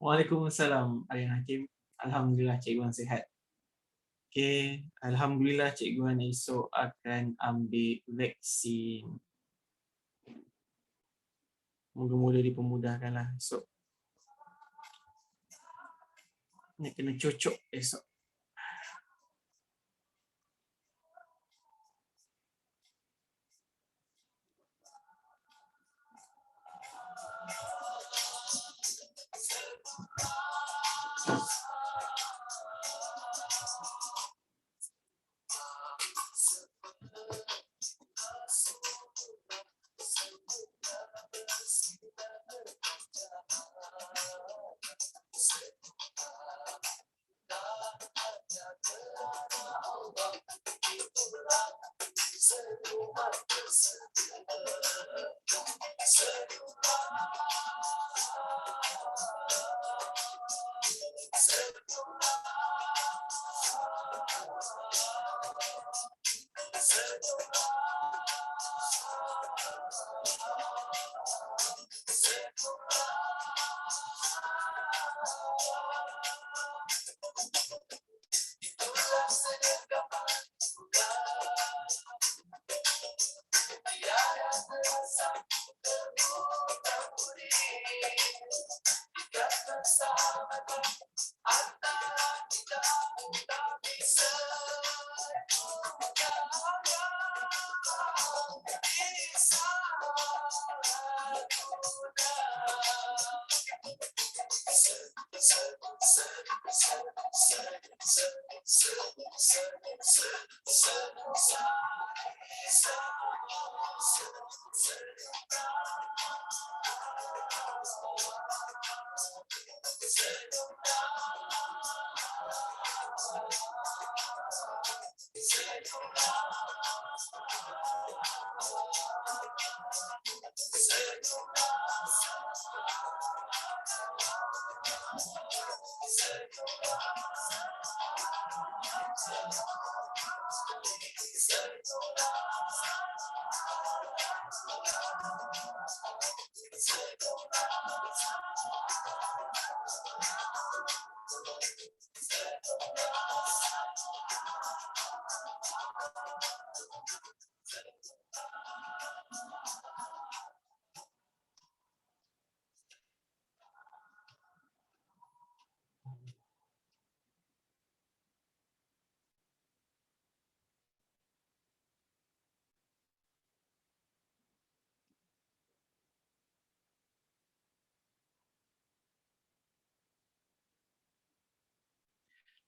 Waalaikumsalam, Ayah Hakim. Alhamdulillah cikgu sihat. Okey, alhamdulillah cikgu esok akan ambil vaksin. Moga-moga dipermudahkanlah esok. Nak kena cocok esok.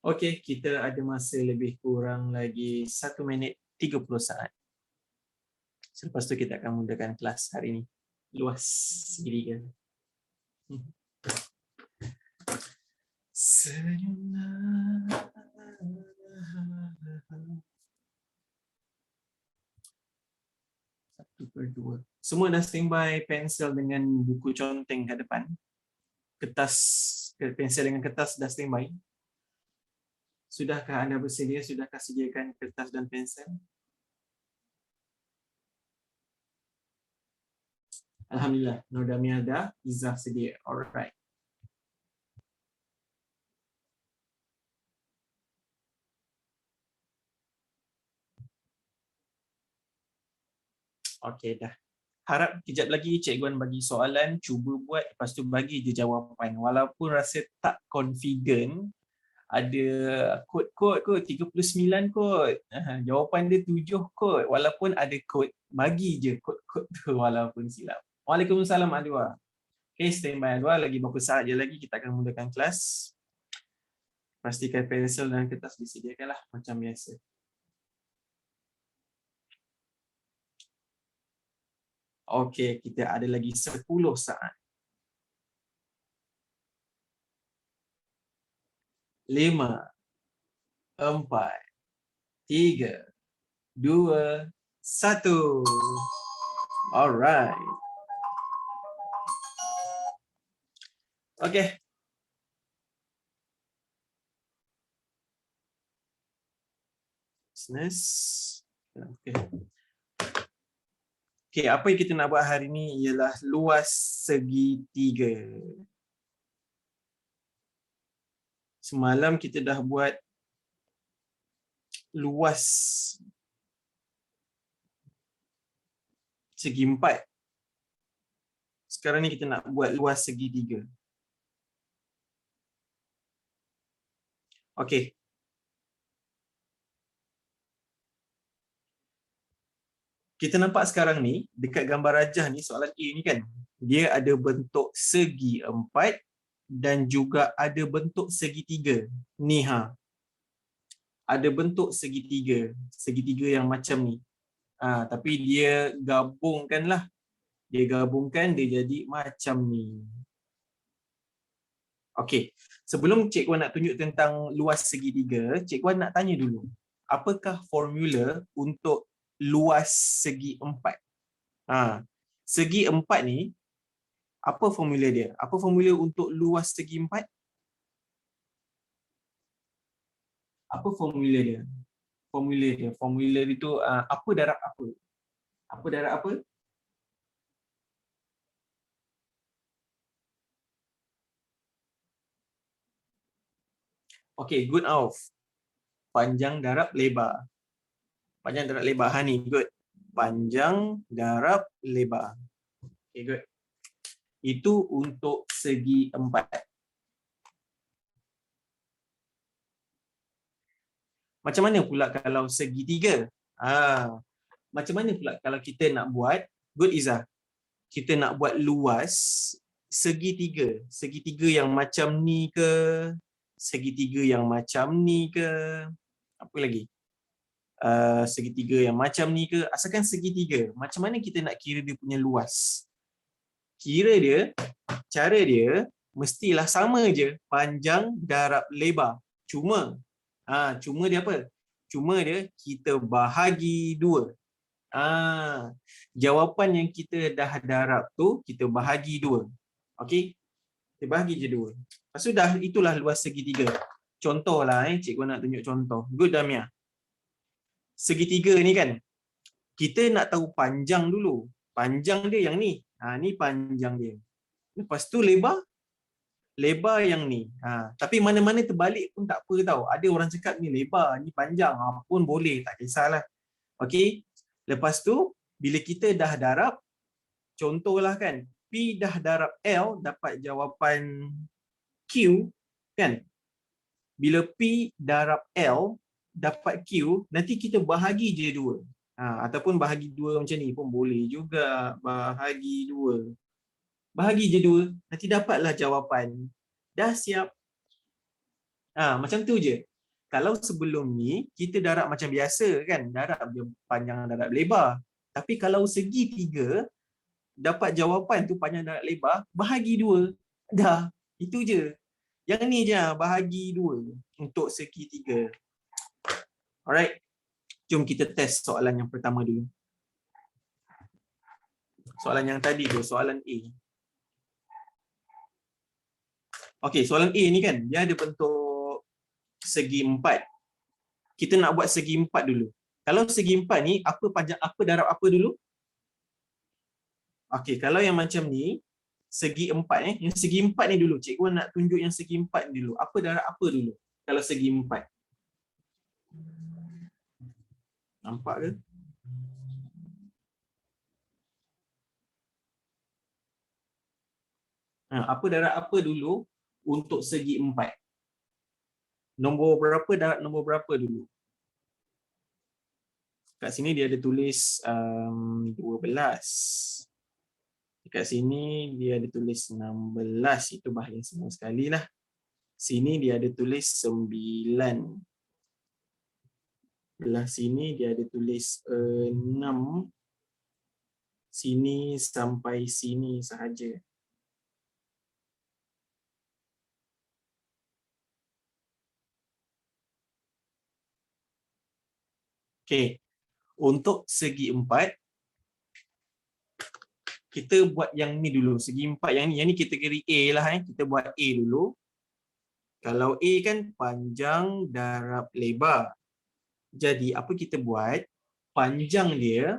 Okey, kita ada masa lebih kurang lagi 1 minit 30 saat. Selepas tu kita akan mulakan kelas hari ini. Luas diri ke? Senyumlah. Satu berdua. Semua dah standby pensel dengan buku conteng kat depan. Kertas, pensel dengan kertas dah standby. Sudahkah anda bersedia? Sudahkah sediakan kertas dan pensel? Alhamdulillah, Nordami ada, Izzah sedia. Alright. Okey dah. Harap kejap lagi Cikgu Wan bagi soalan, cuba buat, lepas tu bagi je jawapan. Walaupun rasa tak confident, ada kod-kod kot, 39 kod. Jawapan dia 7 kod. Walaupun ada kod, bagi je kod-kod tu walaupun silap. Waalaikumsalam Adwa. Okay, standby Adwa. Lagi beberapa saat je lagi kita akan mulakan kelas. Pastikan pensel dan kertas disediakanlah macam biasa. Okey, kita ada lagi 10 saat. 5, 4, 3, 2, 1. Alright. Okey. Business. Okey. Okey, apa yang kita nak buat hari ni ialah luas segitiga. Semalam kita dah buat luas segi empat. Sekarang ni kita nak buat luas segitiga. Okey. Kita nampak sekarang ni, dekat gambar rajah ni, soalan A ni kan, dia ada bentuk segi empat dan juga ada bentuk segitiga. Ni ha. Ada bentuk segitiga. Segitiga yang macam ni. Tapi dia gabungkan lah. Dia gabungkan, dia jadi macam ni. Okey. Sebelum Cikgu Wan nak tunjuk tentang luas segitiga, Cikgu Wan nak tanya dulu. Apakah formula untuk luas segi empat? Segi empat ni, apa formula dia? Apa formula untuk luas segi empat? Apa formula dia? Formula dia tu apa darab apa? Apa darab apa? Okey, good Auf. Panjang darab lebar. Panjang darab lebar. Ha ni, good. Panjang darab lebar. Okay, good. Itu untuk segi empat. Macam mana pula kalau segi tiga? Macam mana pula kalau kita nak buat, good Izzah, kita nak buat luas segitiga. Segitiga yang macam ni ke? Segitiga yang macam ni ke? Apa lagi? Segitiga yang macam ni ke? Asalkan segitiga. Macam mana kita nak kira dia punya luas? Kira dia, cara dia mestilah sama je. Panjang darab lebar. Cuma dia apa? Cuma dia kita bahagi 2. Jawapan yang kita dah darab tu kita bahagi 2. Okey? Kita bahagi je 2. Lepas tu dah, itulah luas segitiga. Contohlah cikgu nak tunjuk contoh. Good Damia. Segitiga ni kan, kita nak tahu panjang dulu. Panjang dia yang ni. Ni panjang dia. Lepas tu lebar yang ni. Tapi mana-mana terbalik pun tak apa tau. Ada orang cakap ni lebar, ni panjang. Pun boleh, tak kisahlah. Okey. Lepas tu, bila kita dah darab, contohlah kan, P dah darab L dapat jawapan Q, kan? Bila P darab L dapat Q, nanti kita bahagi je 2. Ataupun bahagi 2 macam ni pun boleh juga. Bahagi 2. Bahagi je 2, nanti dapatlah jawapan. Dah siap. Macam tu je. Kalau sebelum ni, kita darab macam biasa kan. Darab je panjang darab lebar. Tapi kalau segi tiga, dapat jawapan tu panjang darab lebar, bahagi 2. Dah, itu je. Yang ni je, bahagi 2 untuk segi tiga. Alright. Jom kita test soalan yang pertama dulu. Soalan yang tadi tu, soalan A. Okey, soalan A ni kan, dia ada bentuk segi 4. Kita nak buat segi 4 dulu. Kalau segi 4 ni, apa panjang, apa darab apa dulu? Okey, kalau yang macam ni, segi 4 yang segi 4 ni dulu. Cikgu nak tunjuk yang segi 4 ni dulu. Apa darab apa dulu? Kalau segi 4. Nampak ke? Apa darab apa dulu untuk segi 4? Nombor berapa darab nombor berapa dulu? Kat sini dia ada tulis 12. Dekat sini dia ada tulis 16. Itu bahagian semua sekali lah. Sini dia ada tulis 9. Belah sini dia ada tulis 6. Sini sampai sini sahaja. Okey. Untuk segi 4, kita buat yang ni dulu. Segi 4 yang ni. Yang ni kategori A lah. Kita buat A dulu. Kalau A kan panjang darab lebar. Jadi apa kita buat? Panjang dia.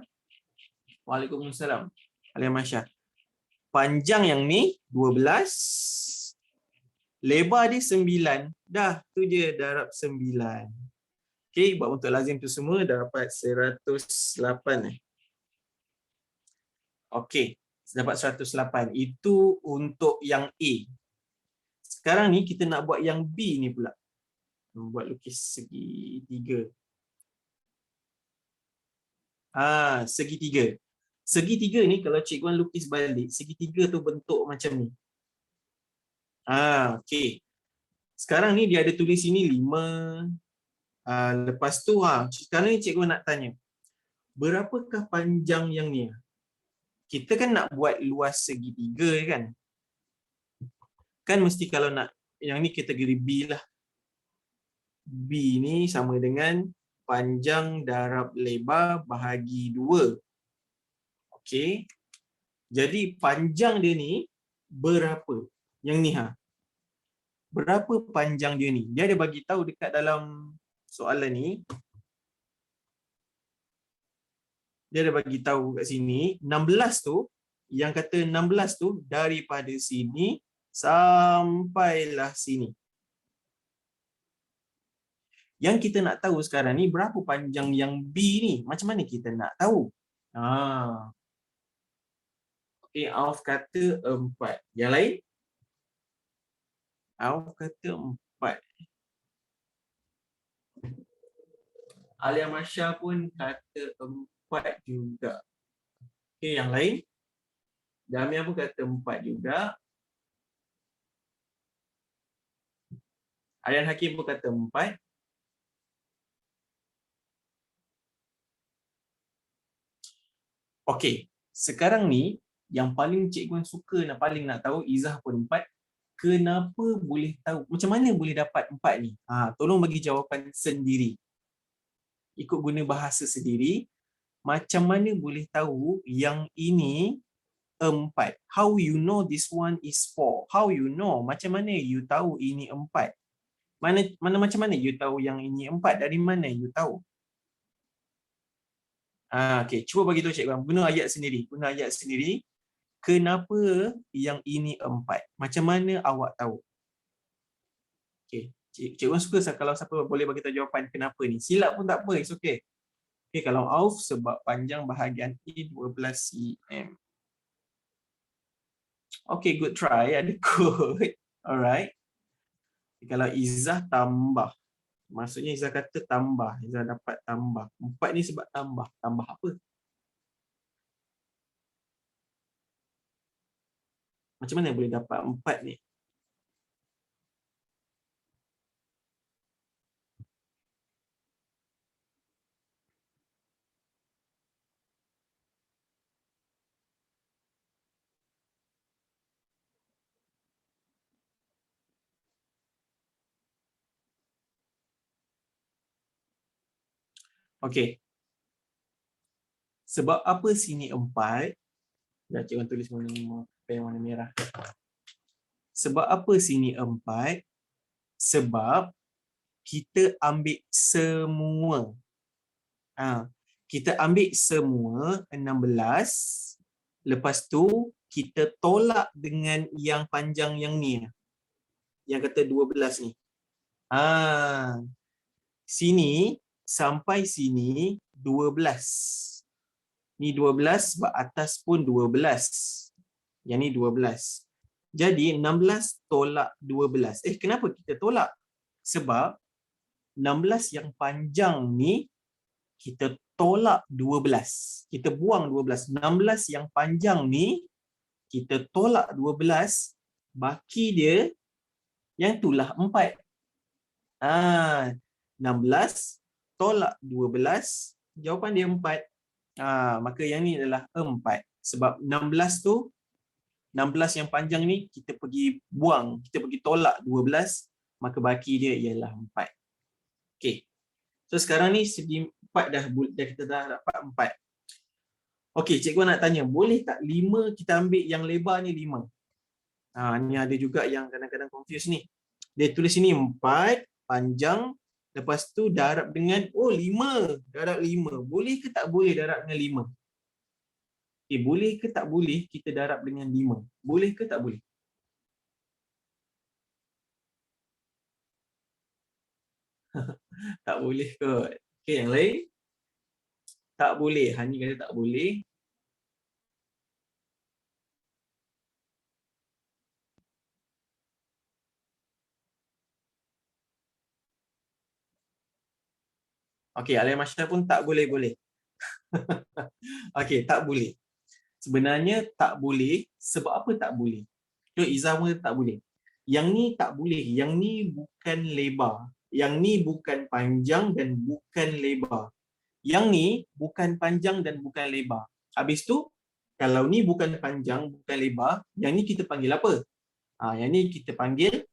Waalaikumsalam. Alaikumsalam. Panjang yang ni 12. Lebar dia 9. Dah, tu je darab 9. Okey, buat untuk lazim tu semua dapat 108. Okey, dapat 108. Itu untuk yang A. Sekarang ni kita nak buat yang B ni pula. Buat lukis segi 3. Segi 3. Segi 3 ni kalau cikgu lukis balik, segi 3 tu bentuk macam ni. Okey. Sekarang ni dia ada tulis sini 5. Lepas tu sekarang ni cikgu nak tanya. Berapakah panjang yang ni? Kita kan nak buat luas segi 3 kan? Kan mesti kalau nak yang ni kategori B lah. B ni sama dengan panjang darab lebar bahagi 2. Okey. Jadi panjang dia ni berapa? Yang ni Berapa panjang dia ni? Dia ada bagi tahu dekat dalam soalan ni. Dia ada bagi tahu kat sini 16 tu, yang kata 16 tu daripada sini sampailah sini. Yang kita nak tahu sekarang ni berapa panjang yang B ni? Macam mana kita nak tahu? Okey, Auf kata 4. Yang lain? Auf kata 4. Alia Masya pun kata 4 juga. Okey, yang lain? Jamia pun kata 4 juga. Aryan Hakim pun kata 4. Okey, sekarang ni yang paling cikgu suka dan paling nak tahu, Izzah pun 4. Kenapa boleh tahu? Macam mana boleh dapat 4 ni? Tolong bagi jawapan sendiri. Ikut guna bahasa sendiri. Macam mana boleh tahu yang ini 4? How you know this one is 4? How you know? Macam mana you tahu ini 4? Macam mana you tahu yang ini 4? Dari mana you tahu? Okey, cuba bagi tahu cikgu. Guna ayat sendiri. Guna ayat sendiri. Kenapa yang ini 4? Macam mana awak tahu? Okey, cikgu suka kalau siapa boleh bagi tahu jawapan kenapa ni. Silap pun tak apa, it's okay. Okey, kalau Auf sebab panjang bahagian E 12 cm. Okey, good try. Ada good. Alright. Kalau Izzah tambah. Maksudnya Izzah kata tambah. Izzah dapat tambah. 4 ni sebab tambah. Tambah apa? Macam mana boleh dapat 4 ni? Okey. Sebab apa sini 4? Dah cikgu tulis warna merah. Sebab apa sini 4? Sebab kita ambil semua. Kita ambil semua 16. Lepas tu kita tolak dengan yang panjang yang ni. Yang kata 12 ni. Sini sampai sini 12. Ni 12 sebab atas pun 12. Yang ni 12. Jadi 16 tolak 12. Kenapa kita tolak? Sebab 16 yang panjang ni kita tolak 12. Kita buang 12. 16 yang panjang ni kita tolak 12, baki dia yang itulah 4. 16 tolak 12, jawapan dia 4. Maka yang ni adalah 4. Sebab 16 tu, 16 yang panjang ni kita pergi buang, kita pergi tolak 12, maka baki dia ialah 4. Okey. So sekarang ni segi 4 dah kita dah dapat 4. Okey, cikgu nak tanya, boleh tak 5 kita ambil yang lebar ni 5? Ni ada juga yang kadang-kadang confuse ni. Dia tulis sini 4 panjang, lepas tu darab dengan 5, darab 5. Boleh ke tak boleh darab dengan 5? Boleh ke tak boleh kita darab dengan 5? Boleh ke tak boleh? Tak boleh kot. Okey, yang lain? Tak boleh. Hani kata tak boleh. Okey, Alia Masya pun tak boleh-boleh. Okey, tak boleh. Sebenarnya tak boleh. Sebab apa tak boleh? So, Izzah pun tak boleh. Yang ni tak boleh. Yang ni bukan lebar. Yang ni bukan panjang dan bukan lebar. Yang ni bukan panjang dan bukan lebar. Habis tu, kalau ni bukan panjang, bukan lebar, yang ni kita panggil apa? Yang ni kita panggil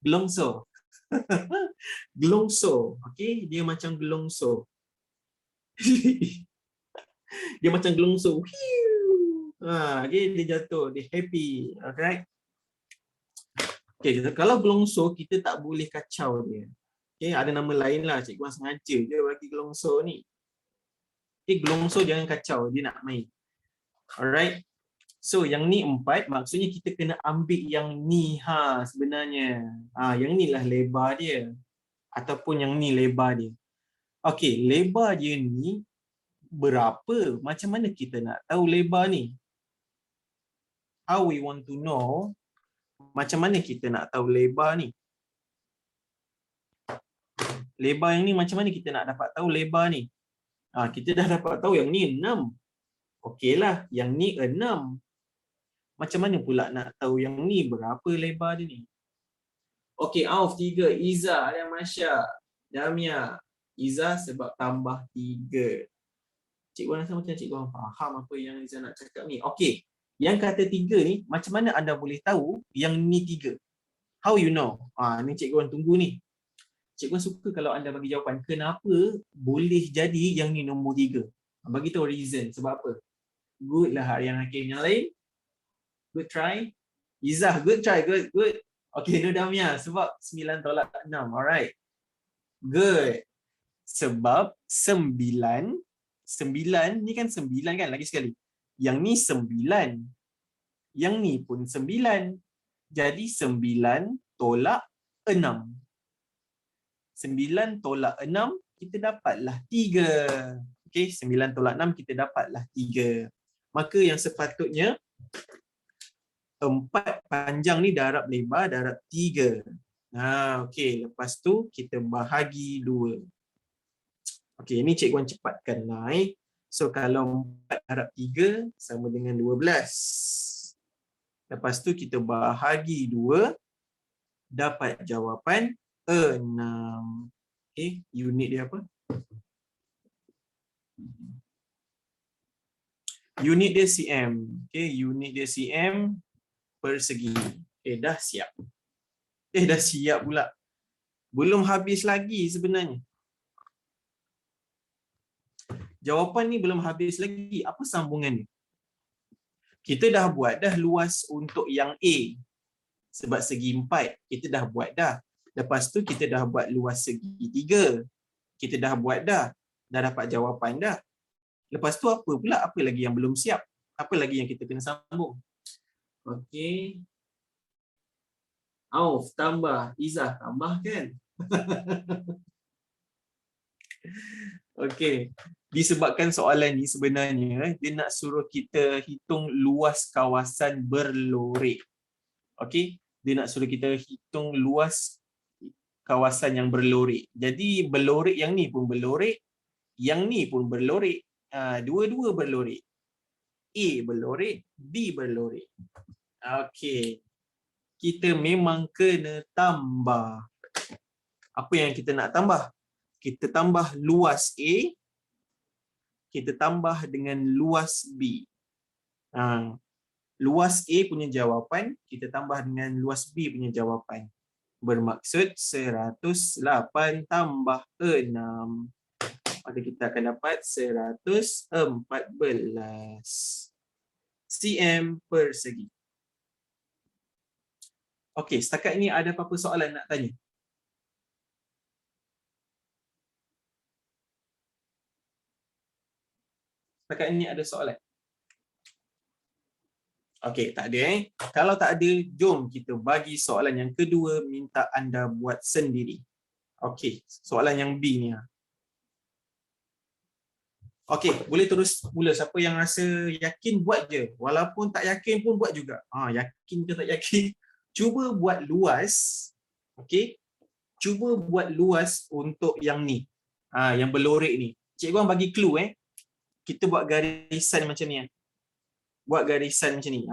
gelongso. Gelongso. Okey, dia macam gelongso. Dia macam gelongso. Okay, dia jatuh, dia happy. Alright. Okay, kalau gelongso kita tak boleh kacau dia. Okay, ada nama lain lah. Cikgu orang sengaja je bagi gelongso ni. Okay, gelongso jangan kacau, dia nak main. Alright. So, yang ni 4, maksudnya kita kena ambil yang ni sebenarnya. Yang ni lah lebar dia. Ataupun yang ni lebar dia. Okay, lebar dia ni berapa? Macam mana kita nak tahu lebar ni? How we want to know? Macam mana kita nak tahu lebar ni? Lebar yang ni macam mana kita nak dapat tahu lebar ni? Kita dah dapat tahu yang ni 6. Okeylah, yang ni 6. Macam mana pula nak tahu yang ni berapa lebar dia ni? Okey, Auf 3, Izzah, Alia Masya, Damia. Izzah sebab tambah 3. Cikgu rasa macam cikgu orang faham apa yang Izzah nak cakap ni. Okey, yang kata 3 ni, macam mana anda boleh tahu yang ni 3? How you know? Ni cikgu orang tunggu ni. Cikgu suka kalau anda bagi jawapan kenapa boleh jadi yang ni nombor 3. Bagi tahu reason sebab apa. Good lah Aryan Hakim. Yang lain? Good try. Izzah, good try. Good. Okay, Nur Damia sebab 9 tolak 6. Alright. Good. Sebab 9 ni kan 9 kan lagi sekali. Yang ni 9. Yang ni pun 9. Jadi 9 tolak 6. 9 tolak 6, kita dapatlah 3. Okey, 9 tolak 6, kita dapatlah 3. Maka yang sepatutnya, 4 panjang ni darab lebar, darab 3. Okey, lepas tu kita bahagi 2. Okey, ini cikgu orang cepatkan lah. So, kalau 4 darab 3, sama dengan 12. Lepas tu kita bahagi 2, dapat jawapan 6. Okay, unit dia apa? Unit dia cm. Okay, unit dia cm persegi. Dah siap. Dah siap pula. Belum habis lagi sebenarnya. Jawapan ni belum habis lagi. Apa sambungan ni? Kita dah buat dah luas untuk yang A. Sebab segi 4. Kita dah buat dah. Lepas tu kita dah buat luas segi 3. Kita dah buat dah. Dah dapat jawapan dah. Lepas tu apa pula? Apa lagi yang belum siap? Apa lagi yang kita kena sambung? Okey. Auf tambah. Izzah tambah kan? Okey. Disebabkan soalan ni sebenarnya dia nak suruh kita hitung luas kawasan berlorek. Okey. Dia nak suruh kita hitung luas kawasan yang berlorek. Jadi berlorek yang ni pun berlorek, yang ni pun berlorek. Dua-dua berlorek. A berlorek, B berlorek. Okey. Kita memang kena tambah. Apa yang kita nak tambah? Kita tambah luas A, kita tambah dengan luas B. Luas A punya jawapan, kita tambah dengan luas B punya jawapan. Bermaksud 108 tambah 6. Maka kita akan dapat 114 cm persegi. Okey, setakat ini ada apa-apa soalan nak tanya? Setakat ini ada soalan? Okey, tak ada. Kalau tak ada, jom kita bagi soalan yang kedua, minta anda buat sendiri. Okey, soalan yang B ni. Okey, boleh terus mula. Siapa yang rasa yakin buat je. Walaupun tak yakin pun buat juga. Yakin ke tak yakin, cuba buat luas. Okey. Cuba buat luas untuk yang ni. Yang berlorek ni. Cikgu orang bagi clue Kita buat garisan macam ni. Buat garisan macam ni.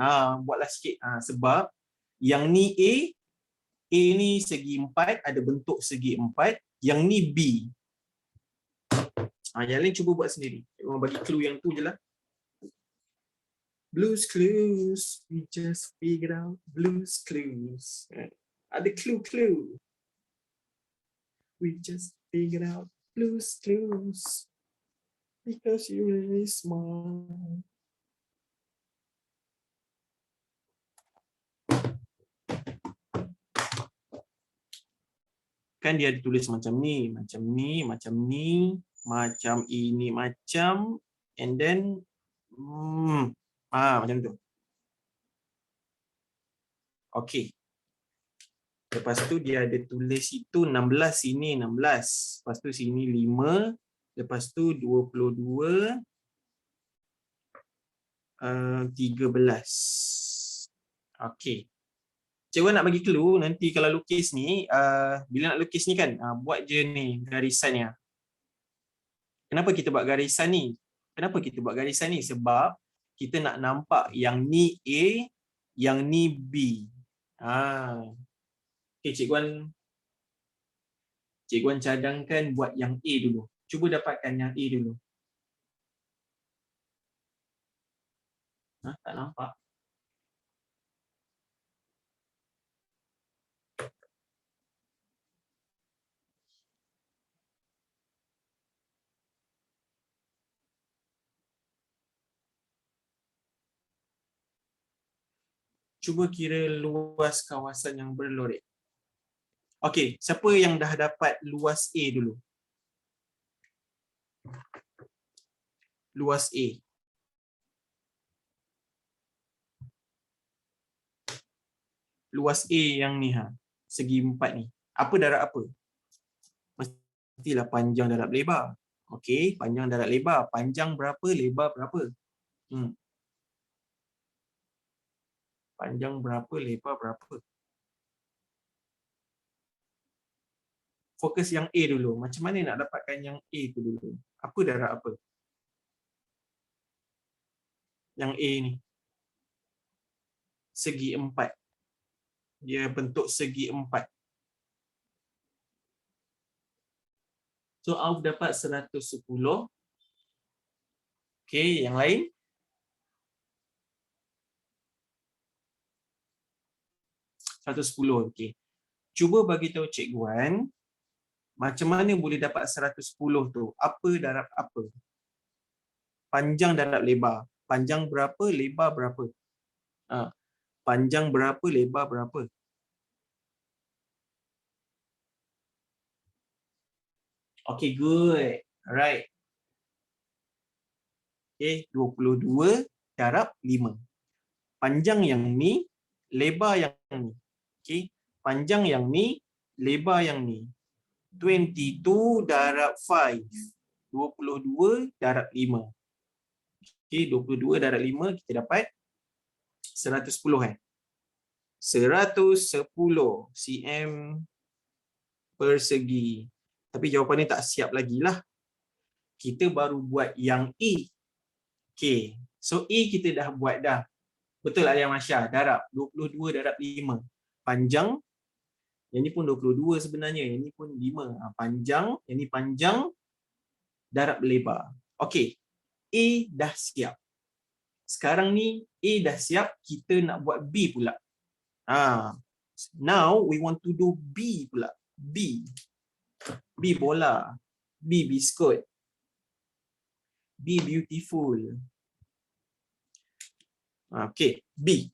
Buatlah sikit. Sebab yang ni A ni segi 4, ada bentuk segi 4. Yang ni B. Yang lain cuba buat sendiri. Orang bagi clue yang tu je lah. Blues Clues, we just figure out Blues Clues. Ada clue. We just figure out Blues Clues because you're really smart. Kan dia ditulis macam ni, macam ni, macam ni, macam ini, macam, and then macam tu. Okey. Lepas tu dia ada tulis itu 16, sini 16. Lepas tu sini 5. Lepas tu 22. 13. Okey. Cikgu nak bagi clue, nanti kalau lukis ni, bila nak lukis ni kan, buat je ni garisannya. Kenapa kita buat garisan ni? Sebab kita nak nampak yang ni A, yang ni B. Okey, cikgu cadangkan buat yang A dulu. Cuba dapatkan yang A dulu. Tak nampak. Cuba kira luas kawasan yang berlorek. Okey, siapa yang dah dapat luas A dulu? Luas A. Luas A yang ni segi 4 ni. Apa darab apa? Mestilah panjang darab lebar. Okey, panjang darab lebar. Panjang berapa, lebar berapa? Panjang berapa, lebar berapa? Fokus yang A dulu. Macam mana nak dapatkan yang A tu dulu? Apa darab apa? Yang A ni. Segi 4. Dia bentuk segi 4. So, Auf dapat 110. Okey, yang lain? 110. Okey. Cuba bagi tahu Cikgu Wan, macam mana boleh dapat 110 tu? Apa darab apa? Panjang darab lebar. Panjang berapa, lebar berapa? Panjang berapa, lebar berapa? Okay, good. Alright. Okay, 22 darab 5. Panjang yang ni, lebar yang ni. Okay, panjang yang ni, lebar yang ni. 22 darab 5. 22 darab 5. Okey, 22 darab 5 kita dapat 110 110 cm persegi. Tapi jawapan ni tak siap lagi lah. Kita baru buat yang E. Okey. So E kita dah buat dah. Betul Alia Masya, darab 22 darab 5. Panjang, yang ni pun 22 sebenarnya, yang ni pun 5. Panjang, yang ni panjang darab lebar. Okey. A dah siap. Sekarang ni A dah siap, kita nak buat B pula. Now we want to do B pula. B. B bola. B biskut. B beautiful. Okey, B.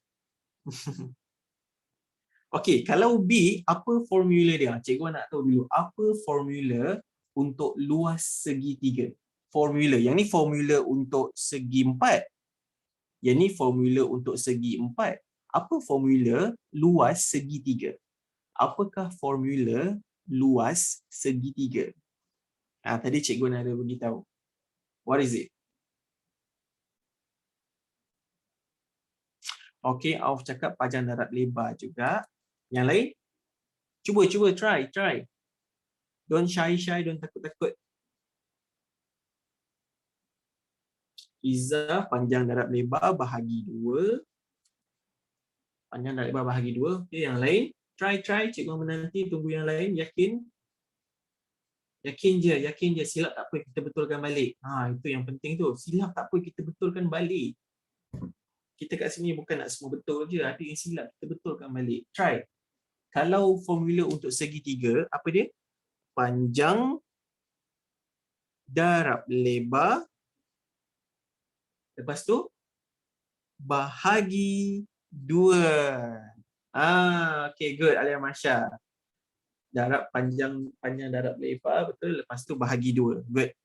Okey, kalau B, apa formula dia? Cikgu nak tahu dulu, apa formula untuk luas segitiga? Formula. Yang ni formula untuk segi 4. Yang ni formula untuk segi 4. Apa formula luas segitiga? Apakah formula luas segitiga? Tadi cikgu nak ada beritahu. What is it? Okey, Auf cakap panjang darab lebar juga. Yang lain? Cuba try. Don't shy, don't takut. Izzah panjang darab lebar bahagi 2. Panjang darab lebar bahagi 2. Okey, yang lain? Try. Cikgu menanti, tunggu yang lain. Yakin je. Silap tak apa, kita betulkan balik. Itu yang penting tu. Silap tak apa, kita betulkan balik. Kita kat sini bukan nak semua betul je. Ada yang silap, kita betulkan balik. Try. Kalau formula untuk segitiga, apa dia? Panjang darab lebar. Lepas tu, bahagi 2. Okay, good. Alia Masya. Darab panjang darab lebar, betul. Lepas tu bahagi 2. Good.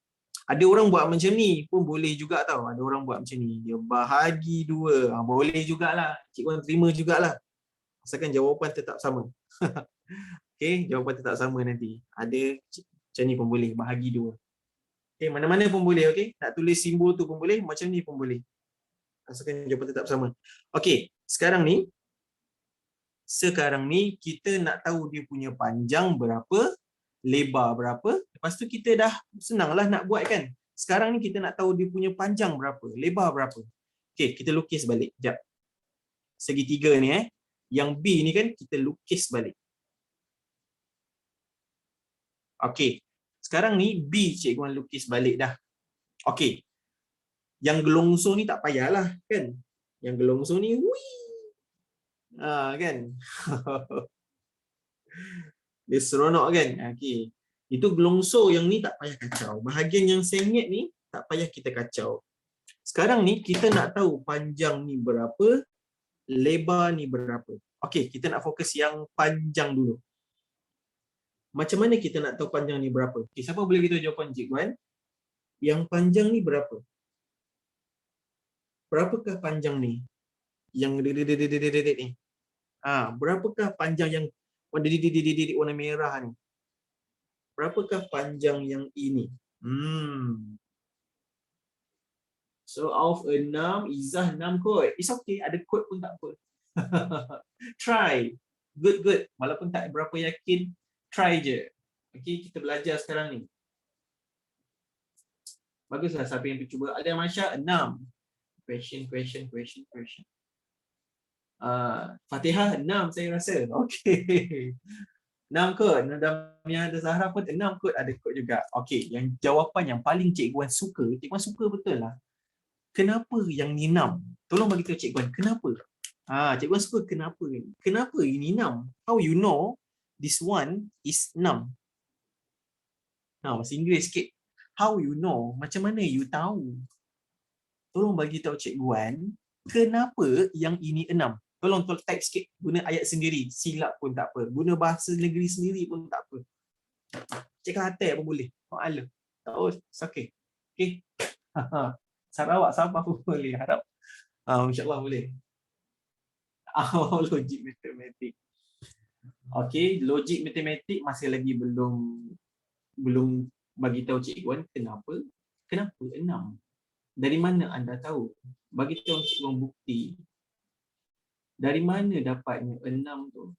Ada orang buat macam ni pun boleh juga tau. Ada orang buat macam ni. Dia bahagi 2. Boleh jugalah. Cikgu terima jugalah. Asalkan jawapan tetap sama. Okay, jawapan tetap sama nanti. Ada macam ni pun boleh. Bahagi 2. Okay, mana-mana pun boleh. Okay, nak tulis simbol tu pun boleh. Macam ni pun boleh. Asalkan jawapan tetap sama. Okay, sekarang ni kita nak tahu dia punya panjang berapa, lebar berapa. Lepas tu kita dah senanglah nak buat kan. Sekarang ni kita nak tahu dia punya panjang berapa, lebar berapa. Okey, kita lukis balik. Sekejap. Segitiga ni yang B ni kan kita lukis balik. Okey. Sekarang ni B cikgu lukis balik dah. Okey. Yang gelongsor ni tak payahlah kan. Yang gelongsor ni kan. Dia seronok kan. Okey. Itu gelongsor yang ni tak payah kacau. Bahagian yang sengit ni tak payah kita kacau. Sekarang ni kita nak tahu panjang ni berapa, lebar ni berapa. Okey, kita nak fokus yang panjang dulu. Macam mana kita nak tahu panjang ni berapa? Okay, siapa boleh beritahu jawapan cikgu kan? Yang panjang ni berapa? Berapakah panjang ni? Yang ni. Berapakah panjang yang warna merah ni? Berapakah panjang yang ini? So Auf 6, Izzah 6 kot. It's okay, ada kod pun tak apa. Try. Good. Walaupun tak berapa yakin, try je. Okay, kita belajar sekarang ni. Baguslah siapa yang cuba. Ada Masya 6. Question. Fatihah 6 saya rasa. Okay. 6 kot. Nadamia ada Zahra pun 6 kot. Ada kot juga. Okay. Yang jawapan yang paling cikguan suka. Cikguan suka betul lah. Kenapa yang ni 6? Tolong bagi tahu cikguan. Kenapa? Cikguan suka kenapa ni. Kenapa ini 6? How you know this one is 6? Bahasa Inggeris sikit. How you know? Macam mana you tahu? Tolong bagi tahu cikguan. Kenapa yang ini 6? Tolong type sikit. Guna ayat sendiri. Silap pun tak apa. Guna bahasa negeri sendiri pun tak apa. Cik Kelantan pun boleh. Maklum. Tak apa. It's okay. Okay. Sarawak, Sabah pun boleh. Harap. InsyaAllah boleh. Logik matematik. Okay. Logik matematik masih lagi belum Bagi tahu Cikgu Wan kenapa? Kenapa 6? Dari mana anda tahu? Bagi tahu Cikgu Wan bukti. Dari mana dapatnya 6 tu?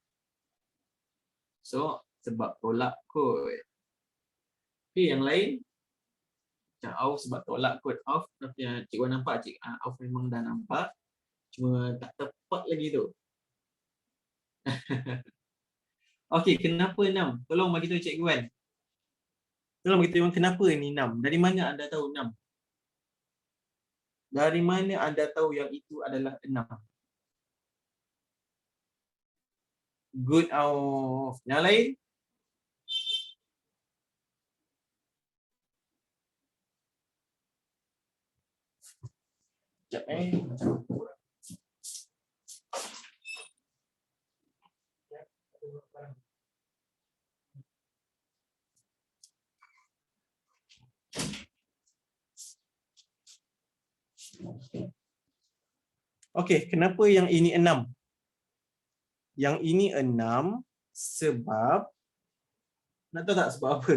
So, sebab tolak kot. Okay, yang lain? Macam Auf sebab tolak kot. Auf, Cikgu Wan nampak, Auf memang dah nampak. Cuma tak tepat lagi tu. Okey, kenapa 6? Tolong bagi tahu Cikgu Wan. Tolong bagi tahu kenapa ni 6? Dari mana anda tahu 6? Dari mana anda tahu yang itu adalah 6? Good, Auf. Yang lain? Sekejap Okey, kenapa yang ini 6? Yang ini 6 sebab, nak tahu tak sebab apa?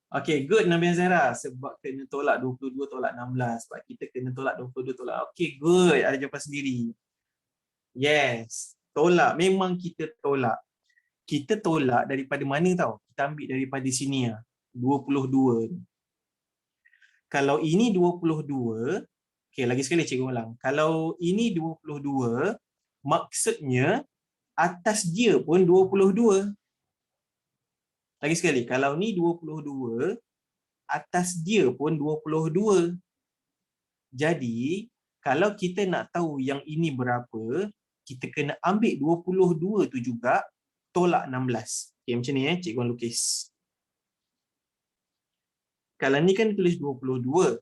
Okey, good Nabiah Zahra. Sebab kena tolak 22 tolak 16. Sebab kita kena tolak 22 tolak. Okey, good. Ada jawapan sendiri. Yes. Tolak. Memang kita tolak. Kita tolak daripada mana tahu? Kita ambil daripada sini lah. 22. Kalau ini 22, okey, lagi sekali cikgu ulang. Kalau ini 22, maksudnya atas dia pun 22. Lagi sekali, kalau ni 22, atas dia pun 22. Jadi, kalau kita nak tahu yang ini berapa, kita kena ambil 22 tu juga, tolak 16. Okay, macam ni cikgu lukis. Kalau ni kan tulis 22.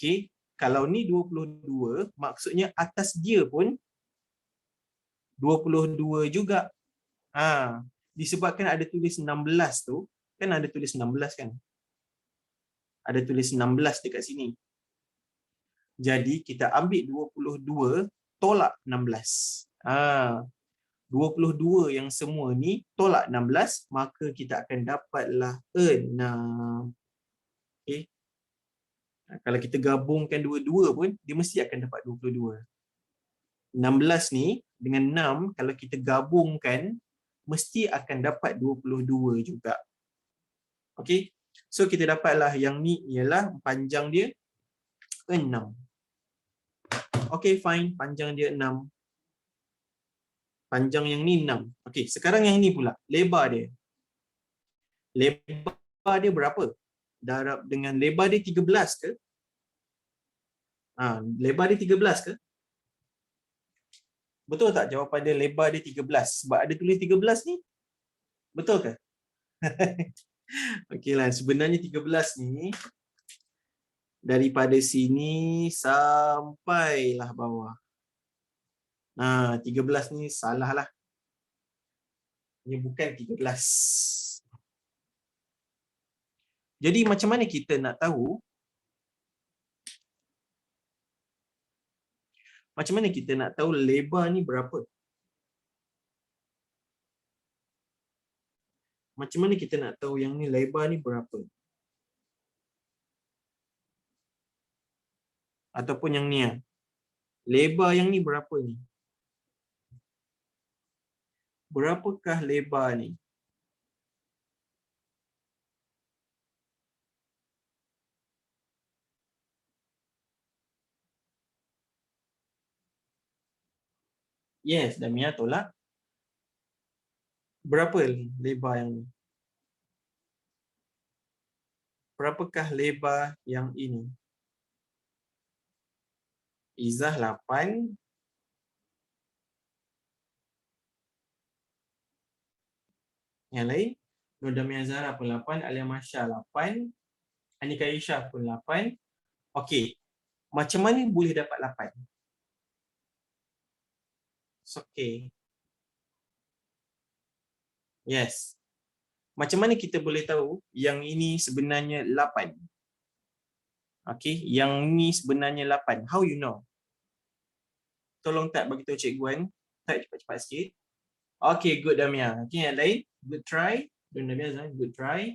Okay, kalau ni 22, maksudnya atas dia pun 22 juga. Disebabkan ada tulis 16 tu, kan ada tulis 16 kan? Ada tulis 16 dekat sini. Jadi kita ambil 22 tolak 16. 22 yang semua ni tolak 16, maka kita akan dapatlah 6. Okay. Kalau kita gabungkan dua-dua pun, dia mesti akan dapat 22. 16 ni dengan 6, kalau kita gabungkan, mesti akan dapat 22 juga. Okay. So kita dapatlah yang ni ialah panjang dia 6. Okay, fine. Panjang dia 6. Panjang yang ni 6. Okey, sekarang yang ni pula, lebar dia. Lebar dia berapa? Darab dengan lebar dia 13 ke? Lebar dia 13 ke? Betul tak jawapan dia lebar dia 13? Sebab ada tulis 13 ni. Betul ke? Okeylah, sebenarnya 13 ni daripada sini sampailah bawah. 13 ni salah lah. Ini bukan 13. Jadi macam mana kita nak tahu? Macam mana kita nak tahu lebar ni berapa? Macam mana kita nak tahu yang ni lebar ni berapa? Ataupun yang ni lebar yang ni berapa ni? Berapakah lebar ni? Yes, Damia tolak. Berapa lebar yang ni? Berapakah lebar yang ini? Izzah 8. Yang lain? Nur Damia Zahra pun 8. Alia Masya 8. Anika Aisyah pun 8. Okey. Macam mana boleh dapat 8? It's okay. Yes. Macam mana kita boleh tahu yang ini sebenarnya 8? Okey, yang ini sebenarnya 8. How you know? Tolong tak bagi tahu cikgu kan. Type cepat-cepat sikit. Okay, good Damia. Okay, yang lain. Good try. Damia, good try.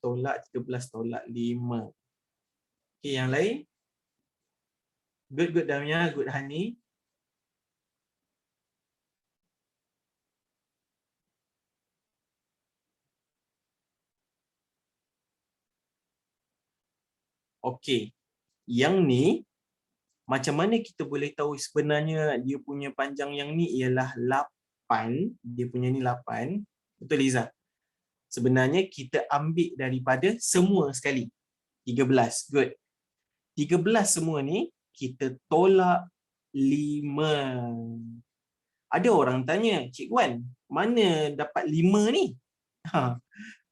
tolak 13 tolak 5. Okey, yang lain? Good Damia, good Hani. Okey. Yang ni macam mana kita boleh tahu sebenarnya dia punya panjang yang ni ialah 8. Dia punya ni 8. Betul Liza? Sebenarnya kita ambil daripada semua sekali. 13. Good. 13 semua ni kita tolak 5. Ada orang tanya, Cik Wan, mana dapat 5 ni? Ha,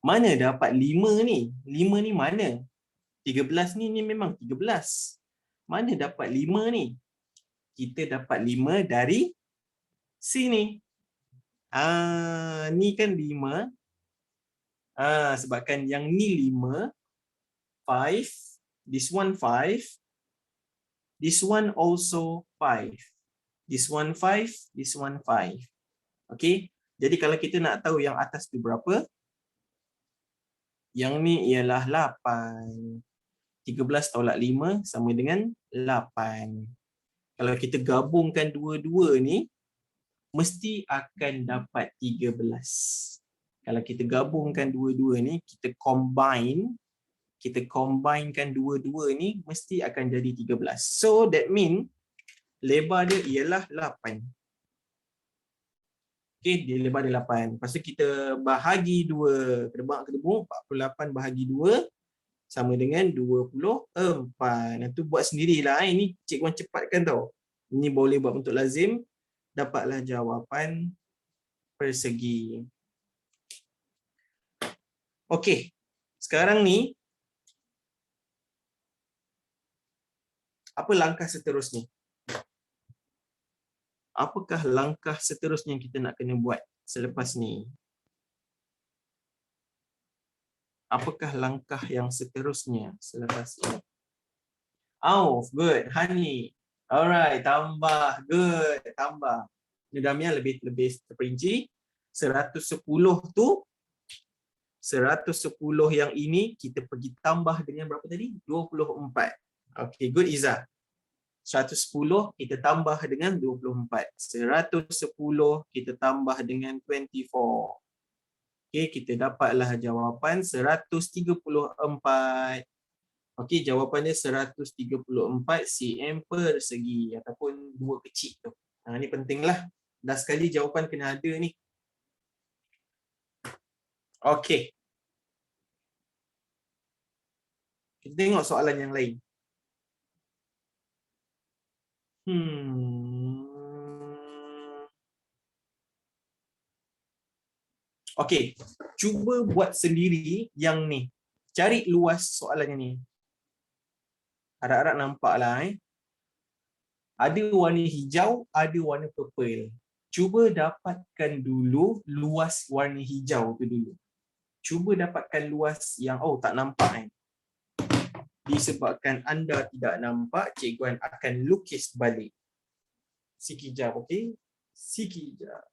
mana dapat 5 ni? 5 ni mana? 13 ni memang 13. Mana dapat 5 ni? Kita dapat 5 dari sini. Ni kan 5. Sebabkan yang ni 5, 5, this one 5, this one also 5. This one 5, this one 5. Okay. Jadi kalau kita nak tahu yang atas tu berapa, yang ni ialah 8. 13 tolak 5 sama dengan 8. Kalau kita gabungkan dua-dua ni, mesti akan dapat 13. Kalau kita gabungkan dua-dua ni, kita combinekan dua-dua ni, mesti akan jadi 13. So, that mean lebar dia ialah 8. Okay, dia lebar dia 8. Lepas tu kita bahagi 2. Kedebak-kedebuk, 48 bahagi 2 sama dengan 24. Itu buat sendirilah. Ini Cik Wan cepatkan tau. Ini boleh buat bentuk lazim. Dapatlah jawapan persegi. Okey. Sekarang ni, apa langkah seterusnya? Apakah langkah seterusnya yang kita nak kena buat selepas ni? Apakah langkah yang seterusnya selepas ini? Oh, good. Hani. Alright, tambah. Good. Tambah. Nidamnya lebih terperinci. 110 tu, 110 yang ini kita pergi tambah dengan berapa tadi? 24. Okay, good Izzah. 110 kita tambah dengan 24. 110 kita tambah dengan 24. Okey, kita dapatlah jawapan 134. Okey, jawapannya 134 cm persegi ataupun 2 kecil tu. Ni pentinglah. Dah sekali jawapan kena ada ni. Okey. Kita tengok soalan yang lain. Okey, cuba buat sendiri yang ni. Cari luas soalan yang ni. Harap-harap nampaklah. Ada warna hijau, ada warna purple. Cuba dapatkan dulu luas warna hijau tu dulu. Cuba dapatkan luas yang tak nampak. Disebabkan anda tidak nampak, Cikgu akan lukis balik. Sekejap, okey? Sekejap.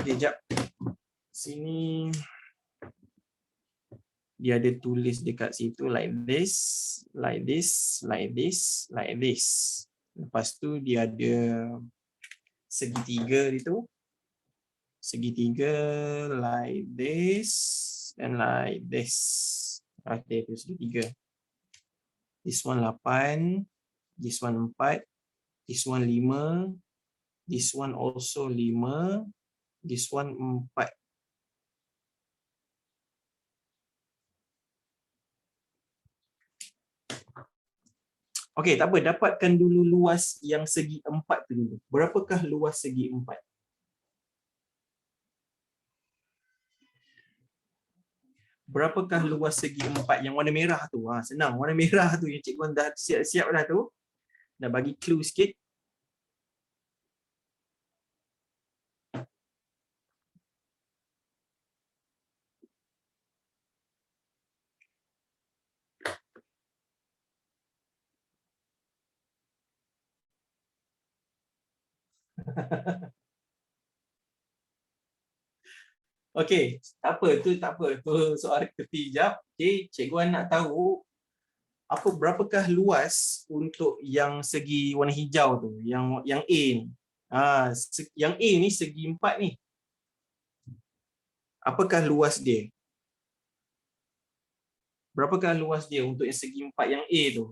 Sekejap. Sini dia ada tulis dekat situ like this, like this, like this, like this. Lepas tu dia ada segitiga itu. Segitiga like this and like this. Okay, itu segitiga. This one 8, this one 4, this one 5, this one also 5, this one 4. Okey, tak apa. Dapatkan dulu luas yang segi 4 tu dulu. Berapakah luas segi 4? Berapakah luas segi 4 yang warna merah tu? Senang. Warna merah tu yang cikgu dah siap-siap dah tu. Dah bagi clue sikit. Okey, tak apa tu, tak apa. Tu soal tepi jap. Okey, cikgu Wan nak tahu berapakah luas untuk yang segi warna hijau tu, yang A ni. Yang A ni segi 4 ni. Apakah luas dia? Berapakah luas dia untuk yang segi 4 yang A tu?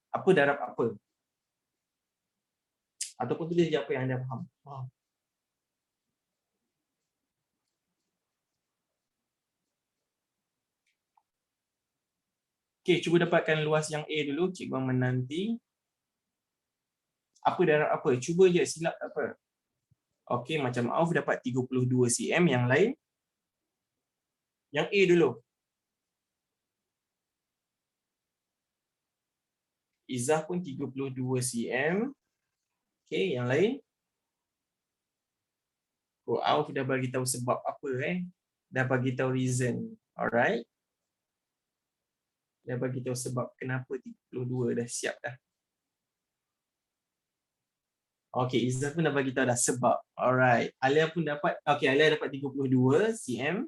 Apa darab apa? Ataupun tulis je apa yang anda faham. Okey, cuba dapatkan luas yang A dulu. Cikgu Wan menanti. Apa darab apa? Cuba je, silap tak apa. Okey, macam Auf dapat 32 cm. Yang lain? Yang A dulu. Izzah pun 32 cm. Okey, yang lain? Oh, Auf dah bagi tahu sebab apa Dah bagi tahu reason. Alright. Dah bagi tahu sebab kenapa 32 dah siap dah. Okey, Izzah pun dah bagi tahu dah sebab. Alright. Alia pun dapat, okey, Alia dapat 32 cm.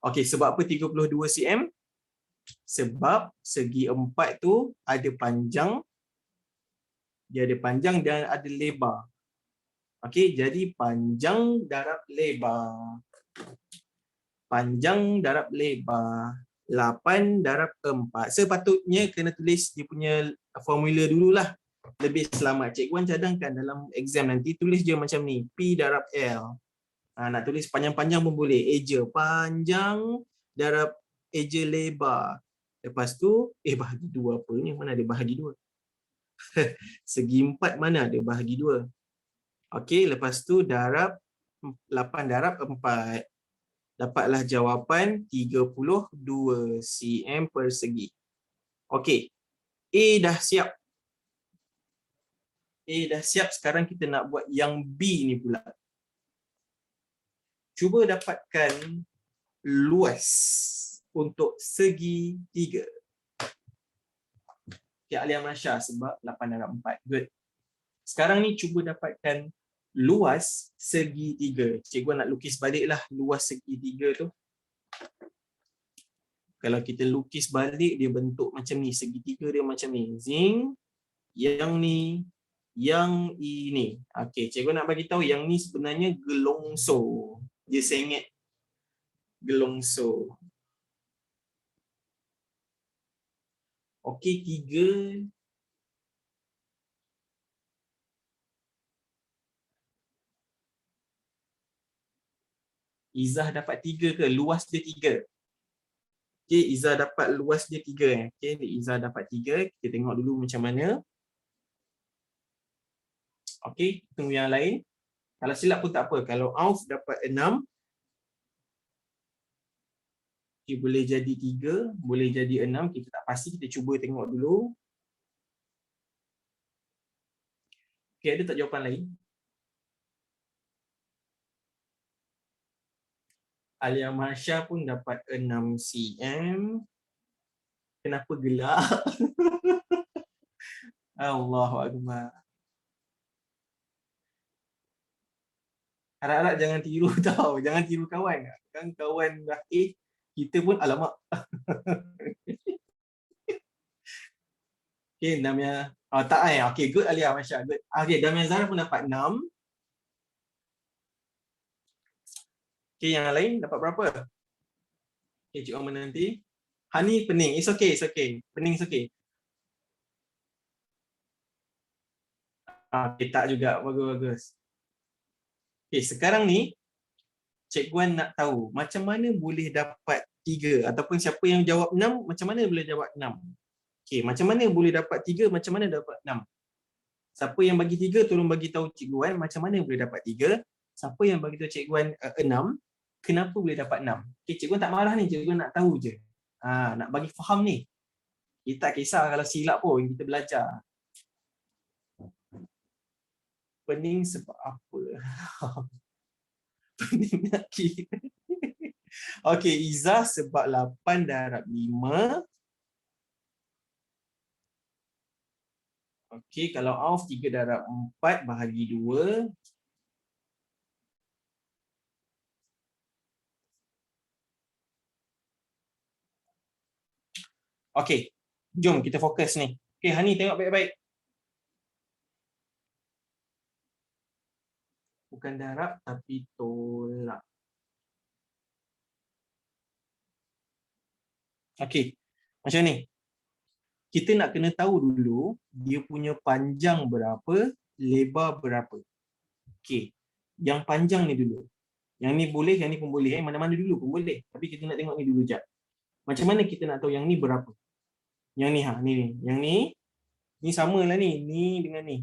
Okey, sebab apa 32 cm? Sebab segi 4 tu ada panjang, dia ada panjang dan ada lebar. Okey, jadi panjang darab lebar. Panjang darab lebar 8 darab 4. Sepatutnya kena tulis dia punya formula dululah. Lebih selamat. Cikgu Wan cadangkan dalam exam nanti tulis je macam ni. P darab L. Nak tulis panjang-panjang pun boleh. Eja panjang darab eja lebar. Lepas tu, bahagi 2 apa ni? Mana ada bahagi 2? Segi 4 mana ada bahagi 2? Okey, lepas tu darab 8 darab 4. Dapatlah jawapan 32 cm persegi. Okey. A dah siap. A dah siap. Sekarang kita nak buat yang B ni pula. Cuba dapatkan luas untuk segi 3. Okay, Alia Masya sebab 8 darab 4. Good. Sekarang ni cuba dapatkan luas segi 3. Cikgu nak lukis baliklah luas segi 3 tu. Kalau kita lukis balik, dia bentuk macam ni. Segitiga dia macam ni. Zing. Yang ni. Yang ini. Okey, cikgu nak bagi tahu yang ni sebenarnya gelongso. Dia sengit. Gelongso. Okey, 3. Izzah dapat 3 ke? Luas dia 3. Okey, Izzah dapat luas dia 3. Okey, Izzah dapat 3. Kita tengok dulu macam mana. Okey, tunggu yang lain. Kalau silap pun tak apa. Kalau Auf dapat 6. Okay, boleh jadi 3. Boleh jadi 6. Kita tak pasti. Kita cuba tengok dulu. Okey, ada tak jawapan lain? Alia Masya pun dapat 6 cm. Kenapa gelap? Allahu Akbar. Harap-harap jangan tiru tau. Jangan tiru kawan. Kan kawan dah A, kita pun alamak. Okay, Damia. Oh, tak eh. Okay, good Alia Masya. Good. Okay, Damia Zara pun dapat 6. Okay, yang lain dapat berapa? Okay, Cik Omar nanti. Hani pening. It's okay, it's okay. Pening it's okay. Okay, tak juga. Bagus-bagus. Okay, sekarang ni Cikgu Wan nak tahu macam mana boleh dapat 3 ataupun siapa yang jawab 6, macam mana boleh jawab 6. Okey, macam mana boleh dapat 3, macam mana dapat 6. Siapa yang bagi 3 tolong bagi tahu Cikgu Wan macam mana boleh dapat 3. Siapa yang bagi tahu Cikgu Wan 6, kenapa boleh dapat 6. Okey, Cikgu Wan tak marah ni, Cikgu Wan nak tahu je. Nak bagi faham ni. Kita tak kisah kalau silap pun, kita belajar. Pening sebab apa? Pening nak kira. Okey, Izzah sebab 8 darab 5. Okey, kalau Auf 3 darab 4 bahagi 2. Okey. Jom kita fokus ni. Okey, Hani tengok baik-baik. Bukan darab tapi tolak. Okey. Macam ni. Kita nak kena tahu dulu dia punya panjang berapa, lebar berapa. Okey. Yang panjang ni dulu. Yang ni boleh, yang ni pun boleh. Mana-mana dulu pun boleh. Tapi kita nak tengok ni dulu jap. Macam mana kita nak tahu yang ni berapa? Yang ni ni. Yang ni samalah ni. Ni dengan ni.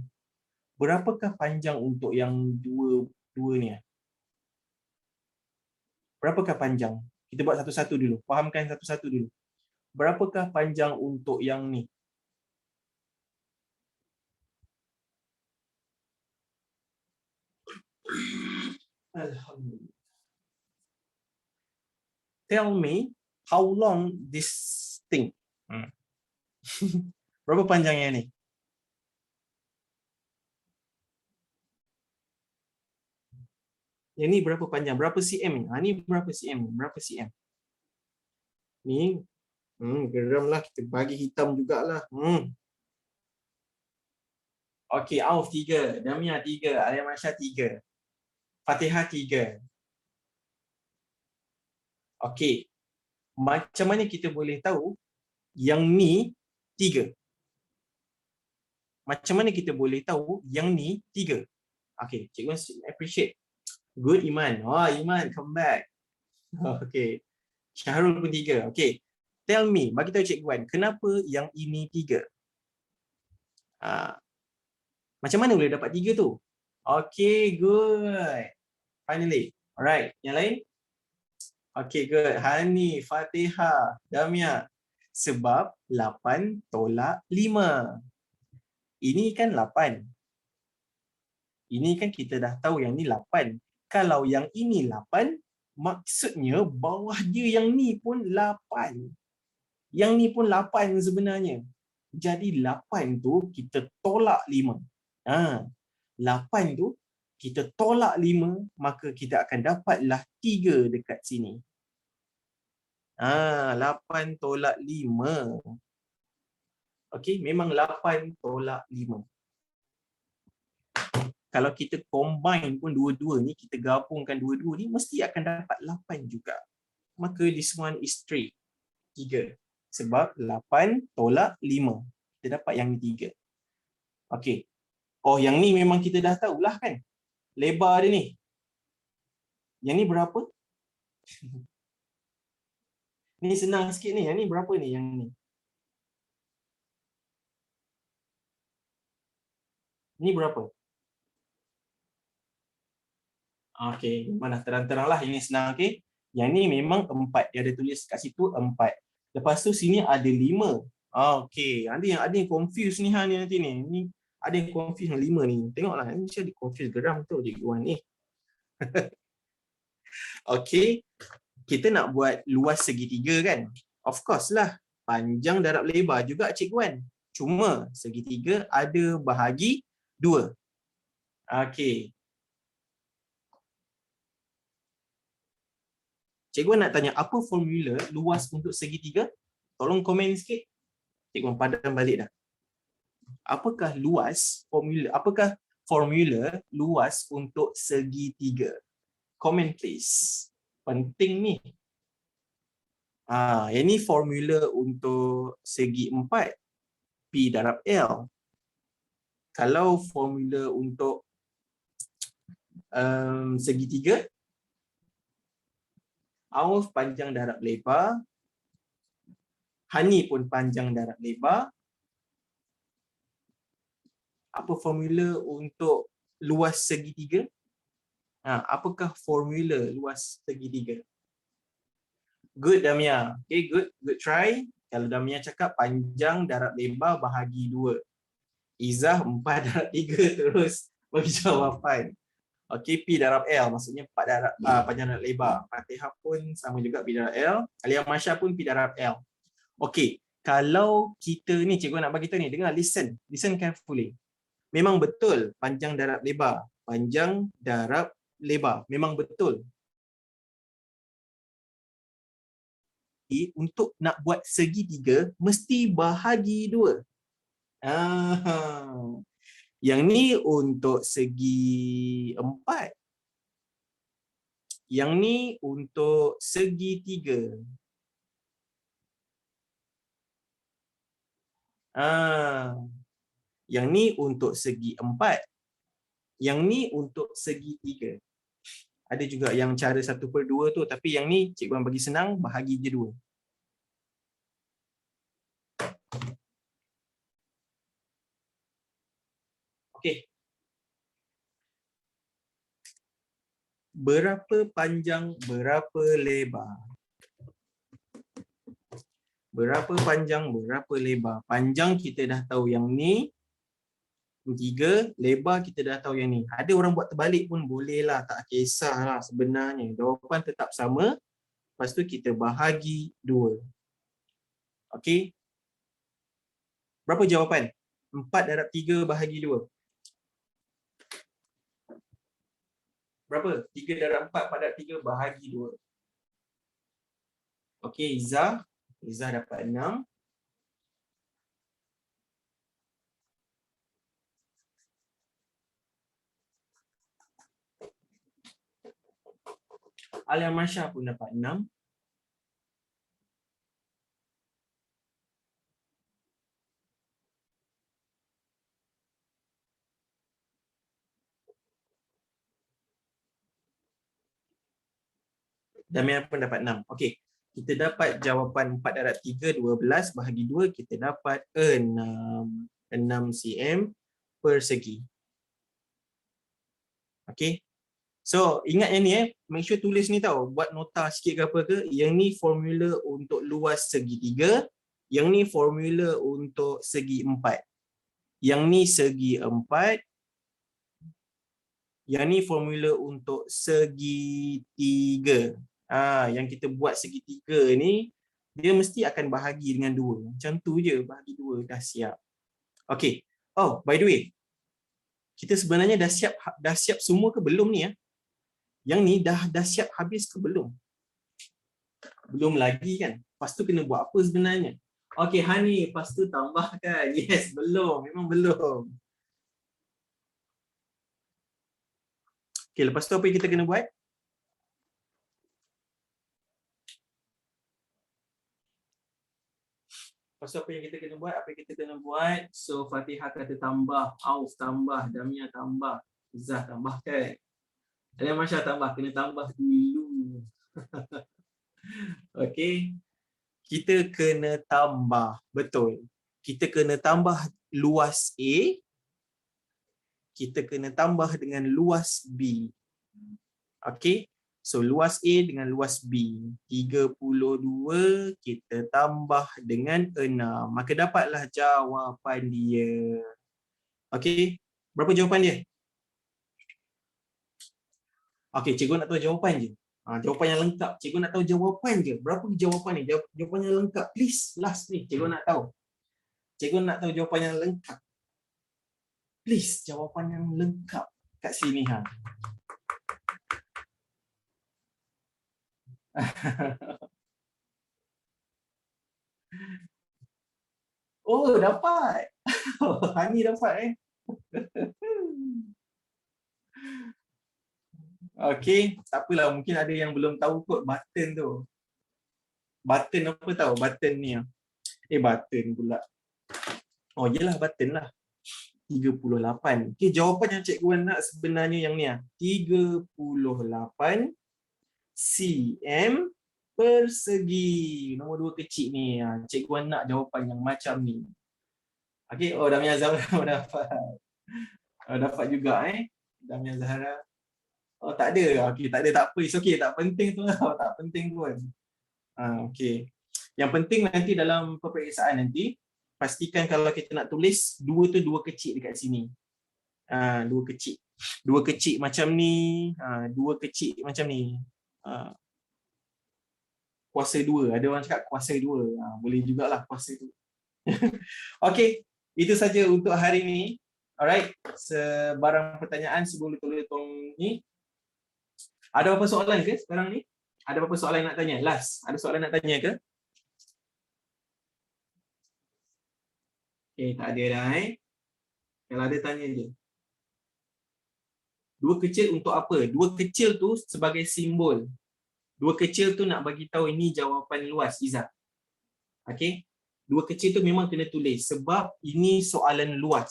Berapakah panjang untuk yang dua ni? Berapakah panjang? Kita buat satu-satu dulu. Fahamkan satu-satu dulu. Berapakah panjang untuk yang ni? Alhamdulillah. Tell me how long this thing. Berapa panjangnya ni? Yang ni berapa panjang? Berapa cm ni? Ni berapa cm ni? Berapa cm? Ni geram lah. Kita bagi hitam jugalah. Okey, Auf 3, Damia 3, Alia Masya 3, Fatihah 3. Okey. Macam mana kita boleh tahu yang ni 3? Macam mana kita boleh tahu yang ni 3? Okey, cikgu appreciate. Good Iman. Iman come back. Okey. Syahrul pun 3. Okey. Tell me, bagi tahu cikgu Wan, kenapa yang ini 3? Macam mana boleh dapat 3 tu? Okay, good. Finally. Alright, yang lain? Okay, good. Hani, Fatihah, Damia. Sebab 8 tolak 5. Ini kan 8. Ini kan kita dah tahu yang ni 8. Kalau yang ini 8, maksudnya bawah dia yang ni pun 8. Yang ni pun 8 sebenarnya. Jadi 8 tu kita tolak 5. 8 tu kita tolak 5, maka kita akan dapatlah 3 dekat sini. 8 tolak 5. Okey, memang 8 tolak 5. Kalau kita combine pun dua-dua ni, kita gabungkan dua-dua ni, mesti akan dapat 8 juga. Maka this one is straight. 3. Sebab 8 tolak 5. Kita dapat yang ni 3. Okey. Yang ni memang kita dah tahulah kan. Lebar dia ni. Yang ni berapa? Ni senang sikit ni. Yang ni berapa ni? Yang ni. Ni berapa? Okey. Mana terang-terang lah. Ini senang. Okey. Yang ni memang 4. Dia ada tulis kat situ 4. Lepas tu sini ada 5. Okey. Ada yang confuse ni nanti ni. Ni ada yang confuse yang 5 ni. Tengoklah. Ni mesti ada confuse geram tu cikgu Wan ni. Okey. Kita nak buat luas segitiga kan? Of course lah. Panjang darab lebar juga cikgu Wan. Cuma segitiga ada bahagi 2. Okey. Cikgu Wan nak tanya, apa formula luas untuk segitiga? Tolong komen sikit. Cikgu Wan padam balik dah. Apakah formula luas untuk segitiga? Comment please. Penting ni. Yang ni formula untuk segi 4. P darab L. Kalau formula untuk segitiga, Auf panjang darab lebar. Hani pun panjang darab lebar. Apa formula untuk luas segitiga? Apakah formula luas segitiga? Good Damia. Okay, good try. Kalau Damia cakap panjang darab lebar bahagi 2. Izzah 4 darab 3 terus bagi jawapan. Okay, P darab L maksudnya 4 darab panjang darab lebar. Fatihah pun sama juga P darab L. Alia Masya pun P darab L. Okay, kalau kita ni cikgu nak bagi tahu ni, dengar, listen carefully. Memang betul panjang darab lebar. Panjang darab lebar. Memang betul. untuk nak buat segitiga mesti bahagi 2. Yang ni untuk segi 4. Yang ni untuk segitiga. Yang ni untuk segi 4. Yang ni untuk segitiga. Ada juga yang cara 1/2 tu, tapi yang ni cikgu orang bagi senang, bahagi je 2. Okey. Berapa panjang, berapa lebar? Berapa panjang, berapa lebar? Panjang kita dah tahu yang ni 3, lebar kita dah tahu yang ni. Ada orang buat terbalik pun boleh lah, tak kisahlah sebenarnya. Jawapan tetap sama. Lepas tu kita bahagi 2. Okey. Berapa jawapan? 4/3 bahagi 2. Berapa? 3/4 bahagi 2. Okey, Izzah. Izzah dapat 6. Alia Masya pun dapat 6. Damian pun dapat 6. Okey. Kita dapat jawapan 4/3, 12 bahagi 2, kita dapat 6. 6 cm persegi. Okey. So, ingat yang ni make sure tulis ni tau. Buat nota sikit ke apa ke. Yang ni formula untuk luas segitiga. Yang ni formula untuk segi 4. Yang ni segi 4. Yang ni formula untuk segitiga. Yang kita buat segitiga ni, dia mesti akan bahagi dengan 2. Macam tu je, bahagi 2 dah siap. Okey. Oh, by the way, kita sebenarnya dah siap semua ke belum ni ya? Yang ni dah siap habis ke belum? Belum lagi kan? Lepas tu kena buat apa sebenarnya? Okey, Hani, lepas tu tambahkan. Yes, belum. Memang belum. Okey, lepas tu apa yang kita kena buat? Lepas tu apa yang kita kena buat? Apa yang kita kena buat? So, Fatihah kata tambah. Auf tambah. Damia tambah. Izzah tambahkan. Alia Masya tambah. Kena tambah dulu. Okey. Kita kena tambah. Betul. Kita kena tambah luas A. Kita kena tambah dengan luas B. Okey. So, luas A dengan luas B. 32 kita tambah dengan 6. Maka dapatlah jawapan dia. Okey. Berapa jawapan dia? Okey, cikgu nak tahu jawapan je. Jawapan yang lengkap. Cikgu nak tahu jawapan je. Berapa jawapan ni? Jawapan yang lengkap. Please, last ni. Cikgu nak tahu. Cikgu nak tahu jawapan yang lengkap. Please, jawapan yang lengkap. Kat sini. Oh, dapat. Hani dapat Okey, tak apalah, mungkin ada yang belum tahu kot button tu. Button apa tahu? Button ni. Button pula. Oh, yelah button lah. 38. Okey, jawapan yang cikgu nak sebenarnya yang ni 38 cm persegi. Nombor 2 kecil ni. Cikgu nak jawapan yang macam ni. Okey, oh Damia Zahra dapat. Dapat juga Damia Zahra. Oh, tak ada. Okey, tak ada, tak apa. It's okay, tak penting tu. Tak penting pun. Okey. Yang penting nanti dalam peperiksaan nanti, pastikan kalau kita nak tulis, 2 tu 2 kecil dekat sini. 2 kecil. 2 kecil macam ni. 2 kecil macam ni. Kuasa 2. Ada orang cakap kuasa 2. Boleh jugalah kuasa 2. Okey. Itu saja untuk hari ini. Alright. Sebarang pertanyaan sebelum tolong ni. Ada apa soalan ke sekarang ni? Ada apa soalan nak tanya? Last. Ada soalan nak tanya ke? tak ada dah Kalau ada tanya je. Dua kecil untuk apa? Dua kecil tu sebagai simbol. Dua kecil tu nak bagi tahu ini jawapan luas, Izzah. Okey? Dua kecil tu memang kena tulis sebab ini soalan luas.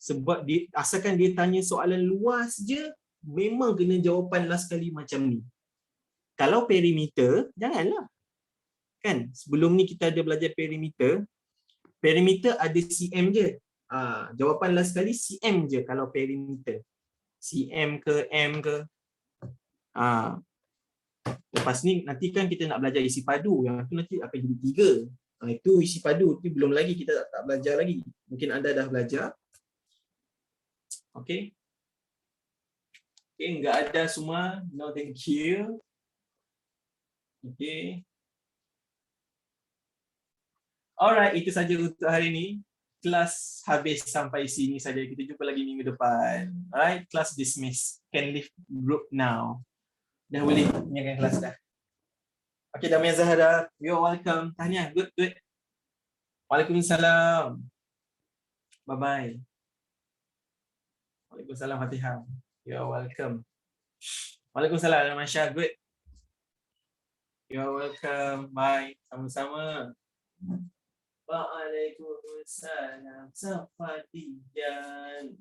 Sebab asalkan dia tanya soalan luas je, memang kena jawapan last kali macam ni. Kalau perimeter, janganlah. Kan? Sebelum ni kita ada belajar perimeter. Perimeter ada cm je. Jawapan last kali cm je kalau perimeter. cm ke m ke. Lepas ni nanti kan kita nak belajar isi padu. Yang tu nanti akan jadi 3. Itu isi padu. Itu belum lagi, kita tak belajar lagi. Mungkin anda dah belajar. Okay. Okay, enggak ada semua. No, thank you. Okay. Alright, itu saja untuk hari ini. Kelas habis sampai sini saja. Kita jumpa lagi minggu depan. Alright, class dismiss. Can leave group now. Dah boleh meninggalkan kelas dah. Okay, Damia Zahara, you're welcome. Tahniah, good. Waalaikumsalam. Bye-bye. Waalaikumsalam Fatihah. You're welcome. Waalaikumsalam Masya, good. You're welcome. Bye. Sama-sama. Waalaikumsalam Safadian.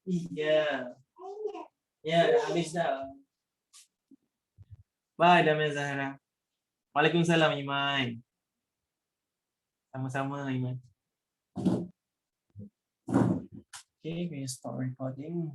Iya. Ya, dah habis dah. Bye Damia Zahra. Waalaikumsalam Iman. Sama-sama Iman. Okay, we start recording.